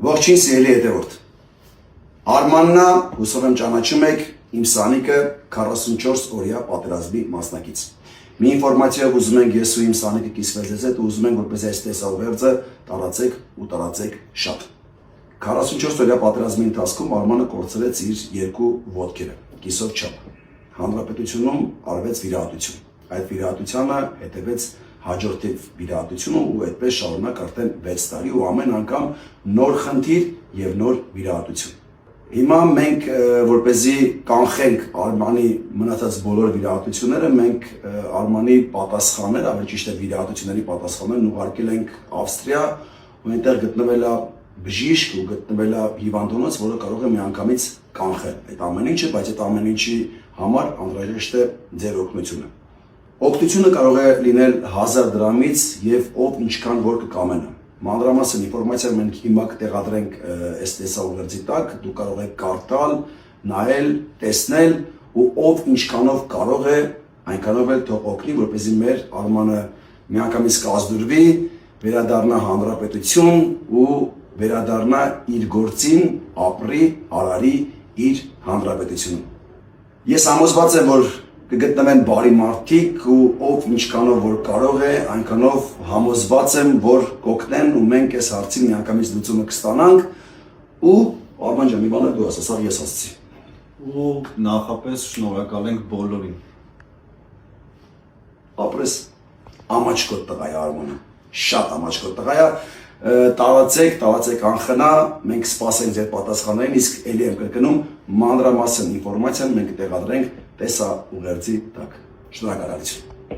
Ողջույն սիրելի հետևորդ։ Արմաննա, հուսով եմ ճանաչում եք, իմ Սանիկը 44 օրյա պատերազմի մասնակից։ Մի ինֆորմացիայով ուզում ենք ես ու իմ Սանիկը կիսվել ձեզ հետ ու ուզում ենք որպես այս տեսաուղերձը տարածեք ու տարածեք շատ։ 44 օրյա պատերազմի ընթացքում Արմանը կորցրեց իր երկու ոտքերը, կիսով չափ։ Հանրապետությունում արվեց վիրահատություն։ Այդ վիրահատությանը հետևեց հաջորդիվ վիրահատությունը ու այդպես շարունակ արդեն 6 տարի ու ամեն անգամ նոր խնդիր եւ նոր վիրահատություն։ Հիմա մենք որպեսզի կանխենք Արմանի մնացած բոլոր վիրահատությունները, մենք Արմանի պատասխաններ, ավելի ճիշտ է վիրահատությունների պատասխաններն ուղարկել ենք Ավստրիա, ու այնտեղ գտնվել է բժիշկ ու գտնվել է հիվանդանոց, որը կարող է միանգամից կանխել այդ ամեն ինչը, բայց այդ ամեն ինչի համար անհրաժեշտ է ձեր օգնությունը։ Օգնությունը կարող է լինել 1000 դրամից եւ ով ինչքան որ կկամենա։ Մանրամասն ինֆորմացիա մենք հիմա կտեղադրենք այս տեսաուղերձի տակ, դու կարող եք կարդալ, նայել, տեսնել ու ով ինչքանով կարող է, այնքանով էլ թող օգնի, որպեսզի մեր Արմանը միանգամից կազդուրվի, վերադառնա հանրապետություն ու վերադառնա իր գործին, ապրի, արարի իր հանրապետությունում։ Ես համոզված եմ, որ կգտնվեն բարի մարդիկ ու ով ինչքանով որ կարող է, այնքանով համոզված եմ, որ կօգնեն ու մենք այս հարցի միանգամից լուծումը կստանանք ու Արման ջան, մի բան դու ասես, ես ասացի։ Ու նախապես շնորհակալ ենք բոլորին։ Ապրես ամաչկոտ տղա է Արմանը, շատ ամաչկոտ տղա է, տարածեք անխնա, մենք սպասենք ձեր պատասխաններին, իսկ ելի եմ կրկնում, մանրամասն ինֆորմացիան մենք կտեղադրենք տեսաուղերձի տակ։ Շնորհակալություն։